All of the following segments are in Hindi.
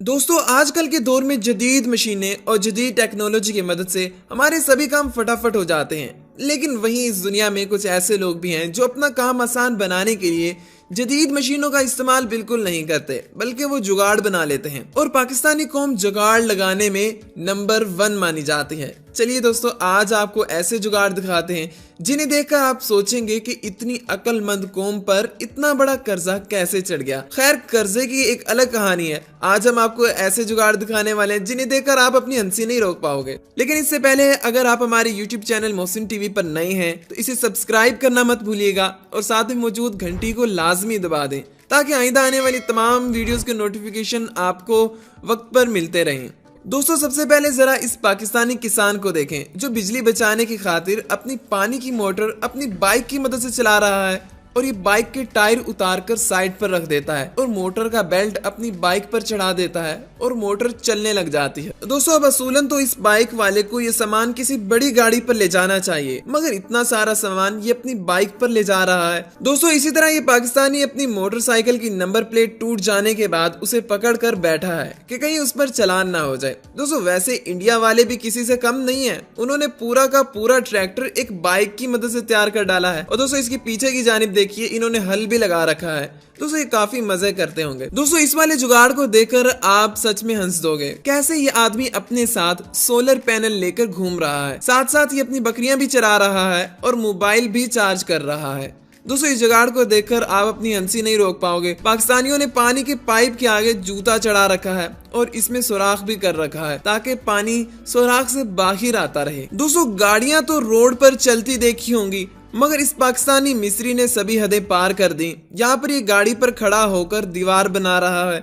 दोस्तों आजकल के दौर में जदीद मशीनें और जदीद टेक्नोलॉजी की मदद से हमारे सभी काम फटाफट हो जाते हैं। लेकिन वहीं इस दुनिया में कुछ ऐसे लोग भी हैं जो अपना काम आसान बनाने के लिए जदीद मशीनों का इस्तेमाल बिल्कुल नहीं करते, बल्कि वो जुगाड़ बना लेते हैं। और पाकिस्तानी कौम जुगाड़ लगाने में नंबर 1 मानी जाती है। चलिए दोस्तों, आज आपको ऐसे जुगाड़ दिखाते हैं जिन्हें देखकर आप सोचेंगे कि इतनी अक्लमंद कौम पर इतना बड़ा कर्जा कैसे चढ़ गया। खैर, कर्जे की एक अलग कहानी है। आज हम आपको ऐसे जुगाड़ दिखाने वाले हैं जिन्हें देखकर आप अपनी हंसी नहीं रोक पाओगे। लेकिन इससे पहले अगर आप हमारे YouTube चैनल मोहसिन टीवी पर नए हैं तो इसे सब्सक्राइब करना मत भूलिएगा और साथ में मौजूद घंटी को लाजमी दबा दें ताकि आइंदा आने वाली तमाम वीडियोस के नोटिफिकेशन आपको वक्त पर मिलते रहें। दोस्तों, सबसे पहले जरा इस पाकिस्तानी किसान को देखें जो बिजली बचाने की खातिर अपनी पानी की मोटर अपनी बाइक की मदद से चला रहा है और ये बाइक के टायर उतार कर साइड पर रख देता है और मोटर का बेल्ट अपनी बाइक पर चढ़ा देता है और मोटर चलने लग जाती है। दोस्तों, अब असूलन तो इस बाइक वाले को ये सामान किसी बड़ी गाड़ी पर ले जाना चाहिए, मगर इतना सारा सामान ये अपनी बाइक पर ले जा रहा है। दोस्तों, इसी तरह ये पाकिस्तानी अपनी मोटरसाइकिल की नंबर प्लेट टूट जाने के बाद उसे पकड़ कर बैठा है कि कहीं उस पर चालान ना हो जाए। दोस्तों, वैसे इंडिया वाले भी किसी से कम नहीं है। उन्होंने पूरा का पूरा ट्रैक्टर एक बाइक की मदद से तैयार कर डाला है। और दोस्तों, इसकी पीछे की जानिब देखिए, इन्होंने हल भी लगा रखा है। दोस्तों, ये काफी मजे करते होंगे। दोस्तों, इस वाले जुगाड़ को देखकर आप सच में हंस दोगे। कैसे ये आदमी अपने साथ सोलर पैनल लेकर घूम रहा है, साथ साथ ये अपनी बकरियां भी चरा रहा है और मोबाइल भी चार्ज कर रहा है। दोस्तों, इस जुगाड़ को देखकर आप अपनी हंसी नहीं रोक पाओगे। पाकिस्तानियों ने पानी के पाइप के आगे जूता चढ़ा रखा है और इसमें सुराख भी कर रखा है ताकि पानी सुराख से बाहर आता रहे। दोस्तों, गाड़ियां तो रोड पर चलती देखी होंगी, मगर इस पाकिस्तानी मिस्त्री ने सभी हदें पार कर दी। यहाँ पर ये गाड़ी पर खड़ा होकर दीवार बना रहा है।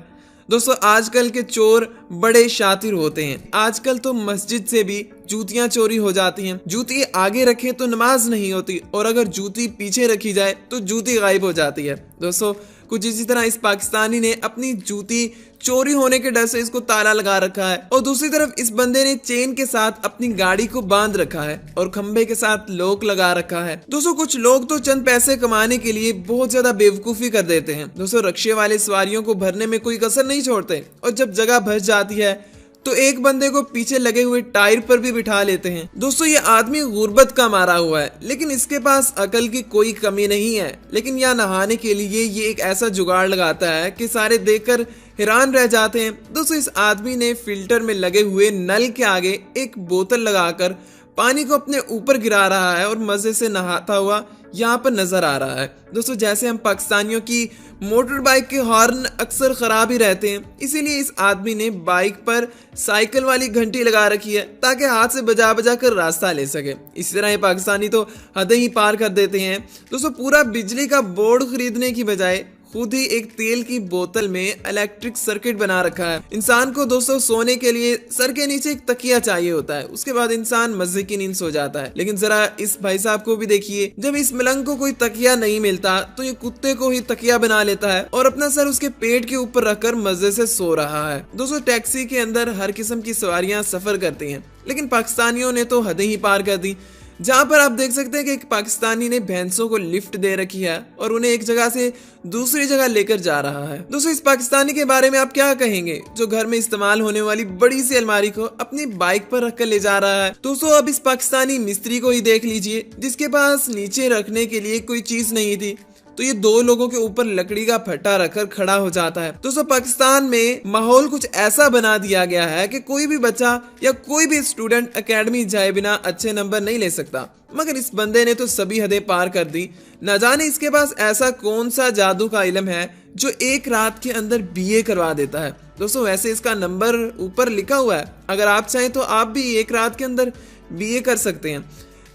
दोस्तों, आजकल के चोर बड़े शातिर होते हैं। आजकल तो मस्जिद से भी जूतियां चोरी हो जाती हैं। जूती आगे रखें तो नमाज नहीं होती और अगर जूती पीछे रखी जाए तो जूती गायब हो जाती है। दोस्तों, कुछ इसी तरह इस पाकिस्तानी ने अपनी जूती चोरी होने के डर से इसको ताला लगा रखा है और दूसरी तरफ इस बंदे ने चेन के साथ अपनी गाड़ी को बांध रखा है और खंबे के साथ लॉक लगा रखा है। दोस्तों, कुछ लोग तो चंद पैसे कमाने के लिए बहुत ज्यादा बेवकूफी कर देते हैं। दोस्तों, रक्शे वाले सवारियों को भरने में कोई कसर नहीं छोड़ते और जब जगह भर जाती है तो एक बंदे को पीछे लगे हुए टायर पर भी बिठा लेते हैं। दोस्तों, ये आदमी गुर्बत का मारा हुआ है, लेकिन इसके पास अकल की कोई कमी नहीं है। लेकिन यहाँ नहाने के लिए ये एक ऐसा जुगाड़ लगाता है कि सारे देखकर हैरान रह जाते हैं। दोस्तों, इस आदमी ने फिल्टर में लगे हुए नल के आगे एक बोतल लगाकर पानी को अपने ऊपर गिरा रहा है और मजे से नहाता हुआ यहाँ पर नजर आ रहा है। दोस्तों, जैसे हम पाकिस्तानियों की मोटर बाइक के हॉर्न अक्सर खराब ही रहते हैं, इसीलिए इस आदमी ने बाइक पर साइकिल वाली घंटी लगा रखी है ताकि हाथ से बजा बजा कर रास्ता ले सके। इसी तरह ये पाकिस्तानी तो हदें ही पार कर देते हैं। दोस्तों, पूरा बिजली का बोर्ड खरीदने की बजाय खुद ही एक तेल की बोतल में इलेक्ट्रिक सर्किट बना रखा है। इंसान को दोस्तों सोने के लिए सर के नीचे एक तकिया चाहिए होता है, उसके बाद इंसान मजे की नींद सो जाता है। लेकिन जरा इस भाई साहब को भी देखिए, जब इस मलंग को कोई तकिया नहीं मिलता तो ये कुत्ते को ही तकिया बना लेता है और अपना सर उसके पेट के ऊपर रखकर मजे से सो रहा है। दोस्तों, टैक्सी के अंदर हर किस्म की सवारियां सफर करती हैं, लेकिन पाकिस्तानियों ने तो हदें ही पार कर दी। जहाँ पर आप देख सकते हैं कि एक पाकिस्तानी ने भैंसों को लिफ्ट दे रखी है और उन्हें एक जगह से दूसरी जगह लेकर जा रहा है। दोस्तों, इस पाकिस्तानी के बारे में आप क्या कहेंगे जो घर में इस्तेमाल होने वाली बड़ी सी अलमारी को अपनी बाइक पर रखकर ले जा रहा है। दोस्तों, अब इस पाकिस्तानी मिस्त्री को ही देख लीजिए जिसके पास नीचे रखने के लिए कोई चीज नहीं थी, तो ये 2 लोगों के ऊपर लकड़ी का फट्टा रखकर खड़ा हो जाता है। दोस्तों, पाकिस्तान में माहौल कुछ ऐसा बना दिया गया है कि कोई भी बच्चा या कोई भी स्टूडेंट एकेडमी जाए बिना अच्छे नंबर नहीं ले सकता, मगर इस बंदे ने तो सभी हदें पार कर दी। न जाने इसके पास ऐसा कौन सा जादू का इल्म है जो एक रात के अंदर BA करवा देता है। दोस्तों, वैसे इसका नंबर ऊपर लिखा हुआ है, अगर आप चाहें तो आप भी एक रात के अंदर BA कर सकते हैं।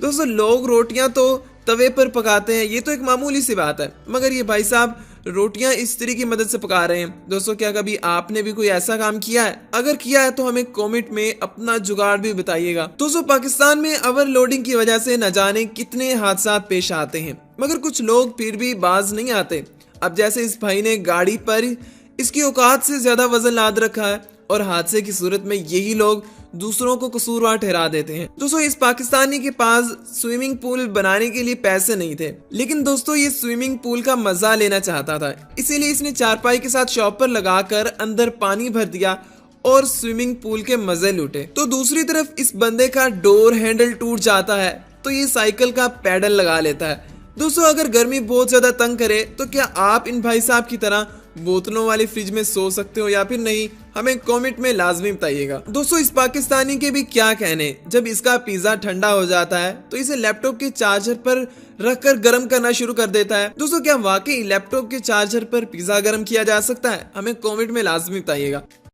दोस्तों, लोग रोटियां तो तवे पर पकाते हैं, ये तो एक मामूली सी बात है, मगर ये भाई साहब रोटियां इस्त्री की मदद से पका रहे हैं। दोस्तों, क्या कभी आपने भी कोई ऐसा काम किया है? अगर किया है तो हमें कमेंट में अपना जुगाड़ भी बताइएगा। दोस्तों, पाकिस्तान में ओवरलोडिंग की वजह से न जाने कितने हादसा पेश आते हैं, मगर कुछ लोग फिर भी बाज नहीं आते। अब जैसे इस भाई ने गाड़ी पर इसकी औकात से ज्यादा वजन लाद रखा है और हादसे की सूरत में यही लोग दूसरों को कसूरवार ठहरा देते हैं। दोस्तों इस पाकिस्तानी के पास स्विमिंग पूल बनाने के लिए पैसे नहीं थे, लेकिन दोस्तों ये स्विमिंग पूल का मजा लेना चाहता था, इसीलिए इसने चारपाई के साथ शॉपर लगाकर अंदर पानी भर दिया और स्विमिंग पूल के मजे लूटे। तो दूसरी तरफ इस बंदे का डोर हैंडल टूट जाता है तो ये साइकिल का पैडल लगा लेता है। दोस्तों अगर गर्मी बहुत ज्यादा तंग करे तो क्या आप इन भाई साहब की तरह बोतलों वाली फ्रिज में सो सकते हो या फिर नहीं, हमें कमेंट में लाजमी बताइएगा। दोस्तों इस पाकिस्तानी के भी क्या कहने, जब इसका पिज्जा ठंडा हो जाता है तो इसे लैपटॉप के चार्जर पर रखकर गर्म करना शुरू कर देता है। दोस्तों क्या वाकई लैपटॉप के चार्जर पर पिज्जा गर्म किया जा सकता है, हमें कमेंट में लाजमी बताइएगा।